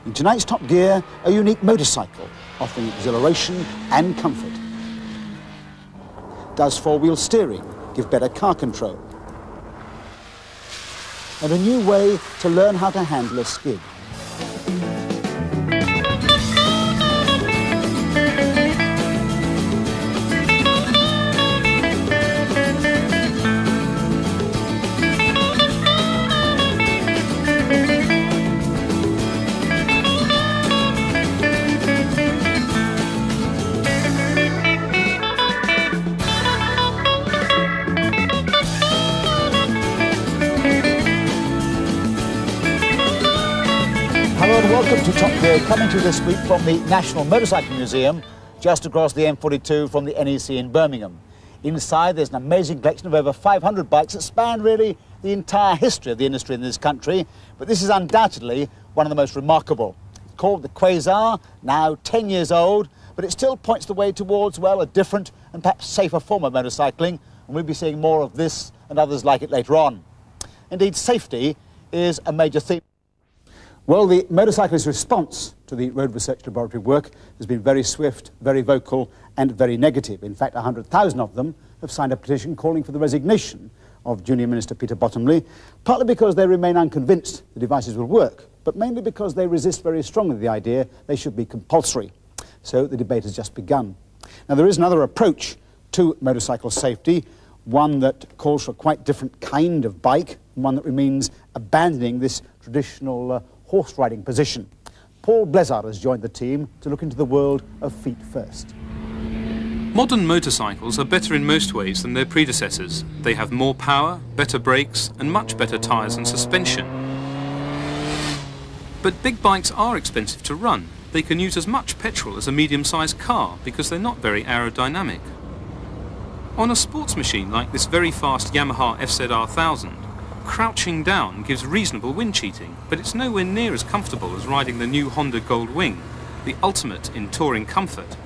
In tonight's Top Gear, a unique motorcycle offering exhilaration and comfort. Does four-wheel steering give better car control? And a new way to learn how to handle a skid. Welcome to Top Gear, coming to you this week from the National Motorcycle Museum, just across the M42 from the NEC in Birmingham. Inside there's an amazing collection of over 500 bikes that span really the entire history of the industry in this country, but this is undoubtedly one of the most remarkable. It's called the Quasar, now 10 years old, but it still points the way towards, well, a different and perhaps safer form of motorcycling, and we'll be seeing more of this and others like it later on. Indeed, safety is a major theme. Well, the motorcyclist's response to the road research laboratory work has been very swift, very vocal and very negative. In fact, 100,000 of them have signed a petition calling for the resignation of Junior Minister Peter Bottomley, partly because they remain unconvinced the devices will work, but mainly because they resist very strongly the idea they should be compulsory. So the debate has just begun. Now, there is another approach to motorcycle safety, one that calls for a quite different kind of bike, one that means abandoning this traditional horse riding position. Paul Blezard has joined the team to look into the world of feet first. Modern motorcycles are better in most ways than their predecessors. They have more power, better brakes and much better tyres and suspension. But big bikes are expensive to run. They can use as much petrol as a medium-sized car because they're not very aerodynamic. On a sports machine like this very fast Yamaha FZR1000, crouching down gives reasonable wind cheating, but it's nowhere near as comfortable as riding the new Honda Gold Wing, the ultimate in touring comfort.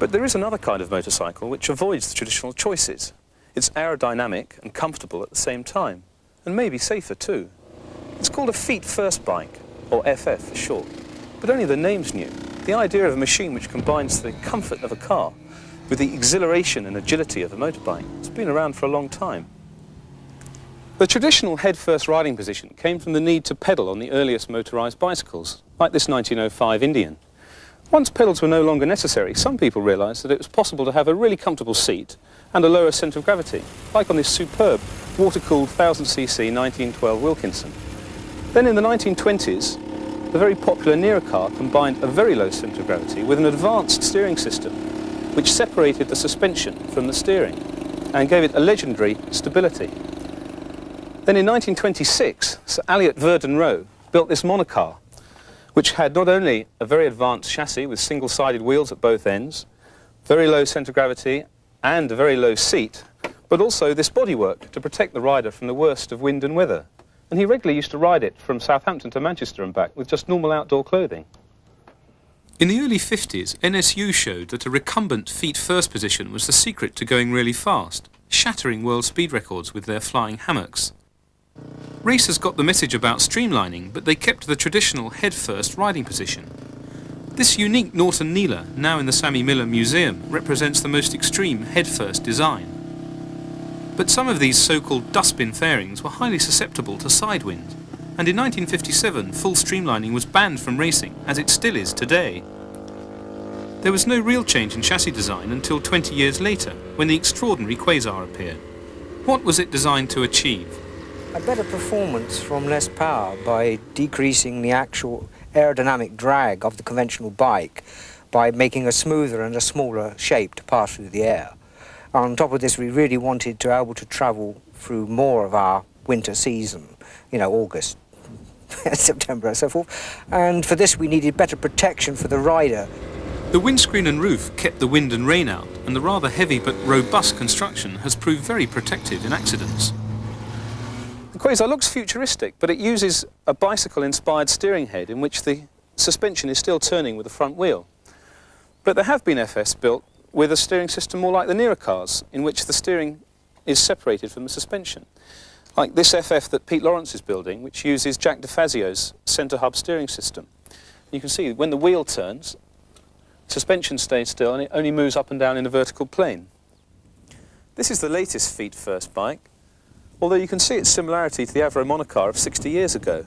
But there is another kind of motorcycle which avoids the traditional choices. It's aerodynamic and comfortable at the same time, and maybe safer too. It's called a feet-first bike, or FF for short, but only the name's new. The idea of a machine which combines the comfort of a car with the exhilaration and agility of a motorbike has been around for a long time. The traditional head-first riding position came from the need to pedal on the earliest motorised bicycles, like this 1905 Indian. Once pedals were no longer necessary, some people realised that it was possible to have a really comfortable seat and a lower centre of gravity, like on this superb water-cooled 1000cc 1912 Wilkinson. Then in the 1920s, the very popular Nera car combined a very low centre of gravity with an advanced steering system, which separated the suspension from the steering and gave it a legendary stability. Then in 1926, Sir Elliot Verdon Roe built this monocar, which had not only a very advanced chassis with single-sided wheels at both ends, very low centre of gravity and a very low seat, but also this bodywork to protect the rider from the worst of wind and weather. And he regularly used to ride it from Southampton to Manchester and back with just normal outdoor clothing. In the early 50s, NSU showed that a recumbent feet-first position was the secret to going really fast, shattering world speed records with their flying hammocks. Racers got the message about streamlining, but they kept the traditional head-first riding position. This unique Norton Neela, now in the Sammy Miller Museum, represents the most extreme head-first design. But some of these so-called dustbin fairings were highly susceptible to side wind, and in 1957 full streamlining was banned from racing, as it still is today. There was no real change in chassis design until 20 years later, when the extraordinary Quasar appeared. What was it designed to achieve? A better performance from less power by decreasing the actual aerodynamic drag of the conventional bike by making a smoother and a smaller shape to pass through the air. On top of this, we really wanted to be able to travel through more of our winter season, you know, August, September and so forth. And for this, we needed better protection for the rider. The windscreen and roof kept the wind and rain out, and the rather heavy but robust construction has proved very protective in accidents. The Quasar looks futuristic, but it uses a bicycle-inspired steering head in which the suspension is still turning with the front wheel. But there have been FS built with a steering system more like the Nera cars, in which the steering is separated from the suspension. Like this FF that Pete Lawrence is building, which uses Jack DeFazio's centre hub steering system. You can see when the wheel turns, suspension stays still and it only moves up and down in a vertical plane. This is the latest feet first bike, although you can see its similarity to the Avro monocar of 60 years ago.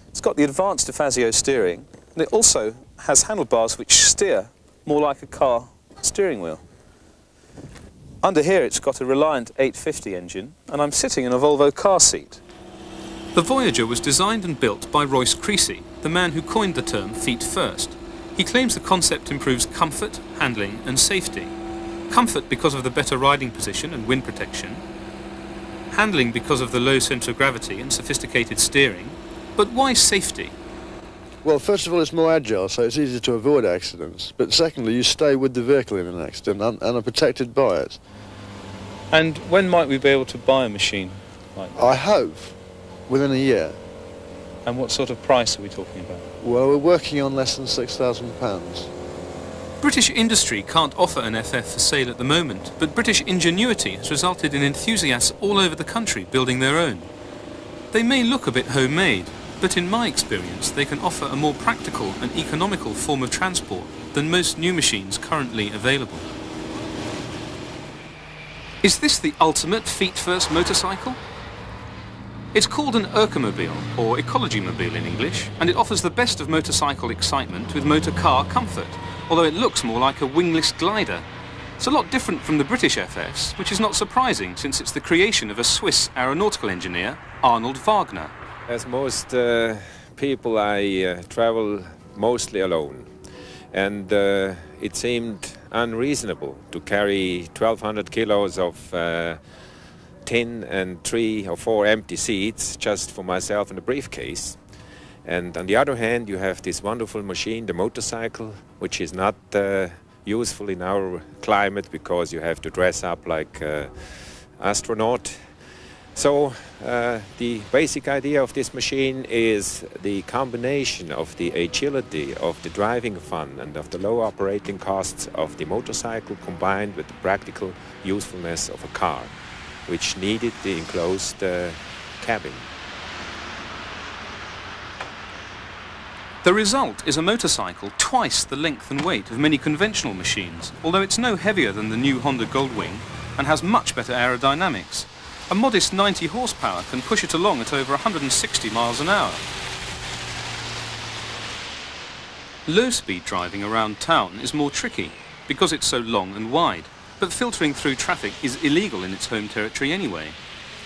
It's got the advanced DeFazio steering, and it also has handlebars which steer more like a car steering wheel. Under here it's got a Reliant 850 engine, and I'm sitting in a Volvo car seat. The Voyager was designed and built by Royce Creasey, the man who coined the term feet first. He claims the concept improves comfort, handling and safety. Comfort because of the better riding position and wind protection, handling because of the low centre of gravity and sophisticated steering. But why safety? Well, first of all, it's more agile, so it's easier to avoid accidents. But secondly, you stay with the vehicle in an accident and are protected by it. And when might we be able to buy a machine like that? I hope within a year. And what sort of price are we talking about? Well, we're working on less than £6,000. British industry can't offer an FF for sale at the moment, but British ingenuity has resulted in enthusiasts all over the country building their own. They may look a bit homemade, but in my experience they can offer a more practical and economical form of transport than most new machines currently available. Is this the ultimate feet-first motorcycle? It's called an Ercomobile, or Ecology-mobile in English, and it offers the best of motorcycle excitement with motor car comfort, although it looks more like a wingless glider. It's a lot different from the British FFs, which is not surprising since it's the creation of a Swiss aeronautical engineer, Arnold Wagner. As most people, I travel mostly alone, and it seemed unreasonable to carry 1,200 kilos of tin and 3 or 4 empty seats just for myself in a briefcase. And on the other hand, you have this wonderful machine, the motorcycle, which is not useful in our climate because you have to dress up like an astronaut. So the basic idea of this machine is the combination of the agility of the driving fun and of the low operating costs of the motorcycle combined with the practical usefulness of a car, which needed the enclosed cabin. The result is a motorcycle twice the length and weight of many conventional machines, although it's no heavier than the new Honda Goldwing and has much better aerodynamics. A modest 90 horsepower can push it along at over 160 miles an hour. Low-speed driving around town is more tricky because it's so long and wide, but filtering through traffic is illegal in its home territory anyway.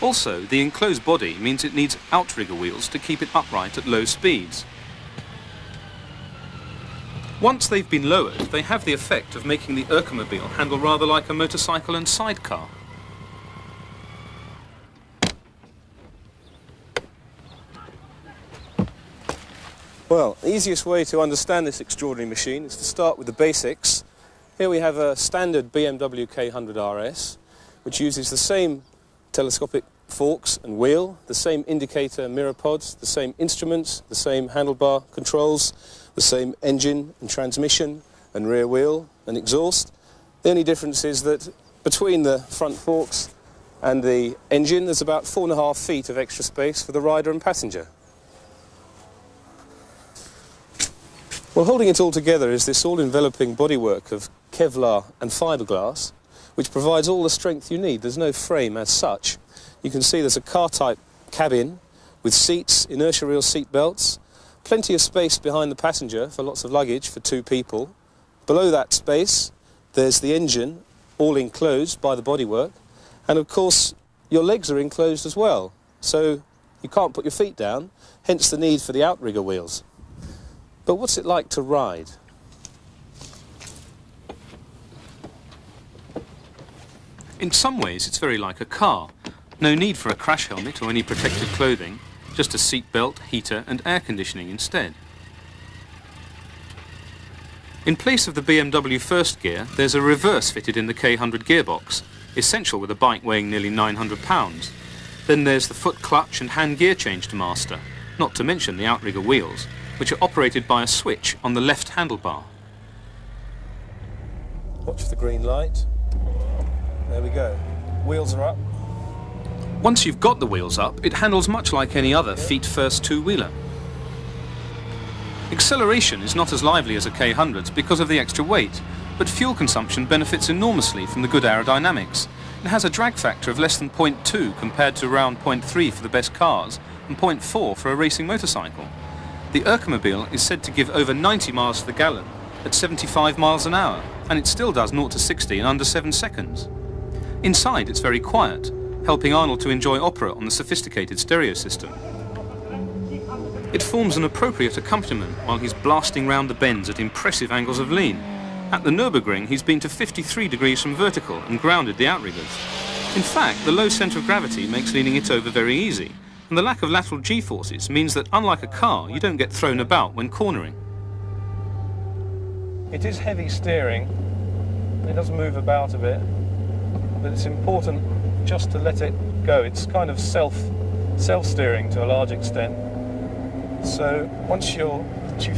Also, the enclosed body means it needs outrigger wheels to keep it upright at low speeds. Once they've been lowered, they have the effect of making the Ercomobile handle rather like a motorcycle and sidecar. Well, the easiest way to understand this extraordinary machine is to start with the basics. Here we have a standard BMW K100 RS, which uses the same telescopic forks and wheel, the same indicator mirror pods, the same instruments, the same handlebar controls, the same engine and transmission and rear wheel and exhaust. The only difference is that between the front forks and the engine there's about 4.5 feet of extra space for the rider and passenger. Well, holding it all together is this all-enveloping bodywork of Kevlar and fiberglass, which provides all the strength you need. There's no frame as such. You can see there's a car-type cabin with seats, inertia reel seat belts, plenty of space behind the passenger for lots of luggage for 2 people. Below that space, there's the engine, all enclosed by the bodywork, and of course, your legs are enclosed as well, so you can't put your feet down, hence the need for the outrigger wheels. But what's it like to ride? In some ways, it's very like a car. No need for a crash helmet or any protective clothing, just a seat belt, heater and air conditioning instead. In place of the BMW first gear, there's a reverse fitted in the K100 gearbox, essential with a bike weighing nearly 900 pounds. Then there's the foot clutch and hand gear change to master, not to mention the outrigger wheels, which are operated by a switch on the left handlebar. Watch the green light. There we go. Wheels are up. Once you've got the wheels up, it handles much like any other feet-first two-wheeler. Acceleration is not as lively as a K100's because of the extra weight, but fuel consumption benefits enormously from the good aerodynamics. It has a drag factor of less than 0.2 compared to around 0.3 for the best cars and 0.4 for a racing motorcycle. The Ercomobile is said to give over 90 miles to the gallon at 75 miles an hour, and it still does 0 to 60 in under 7 seconds. Inside it's very quiet, helping Arnold to enjoy opera on the sophisticated stereo system. It forms an appropriate accompaniment while he's blasting round the bends at impressive angles of lean. At the Nürburgring, he's been to 53 degrees from vertical and grounded the outriggers. In fact, the low centre of gravity makes leaning it over very easy, and the lack of lateral G-forces means that, unlike a car, you don't get thrown about when cornering. It is heavy steering. It does move about a bit, but it's important just to let it go. It's kind of self-steering to a large extent. So once you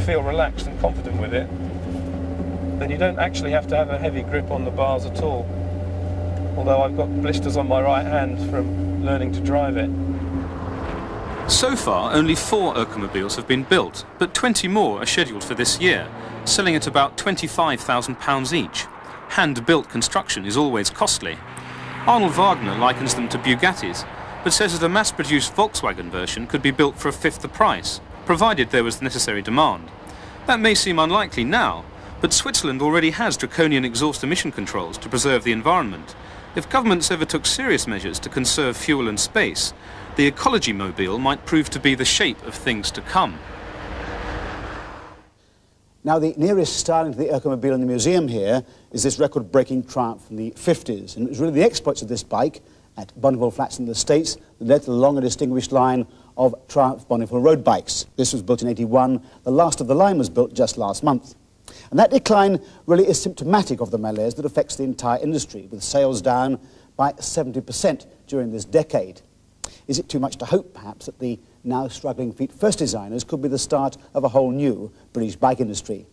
feel relaxed and confident with it, then you don't actually have to have a heavy grip on the bars at all. Although I've got blisters on my right hand from learning to drive it. So far, only 4 Ercomobiles have been built, but 20 more are scheduled for this year, selling at about £25,000 each. Hand-built construction is always costly. Arnold Wagner likens them to Bugattis, but says that a mass-produced Volkswagen version could be built for a fifth the price, provided there was the necessary demand. That may seem unlikely now, but Switzerland already has draconian exhaust emission controls to preserve the environment. If governments ever took serious measures to conserve fuel and space, the ecology mobile might prove to be the shape of things to come. Now, the nearest styling to the Ercomobile in the museum here is this record-breaking Triumph from the 50s. And it was really the exploits of this bike at Bonneville Flats in the States that led to the long and distinguished line of Triumph Bonneville road bikes. This was built in '81. The last of the line was built just last month. And that decline really is symptomatic of the malaise that affects the entire industry, with sales down by 70% during this decade. Is it too much to hope, perhaps, that the now struggling feet-first designers could be the start of a whole new British bike industry?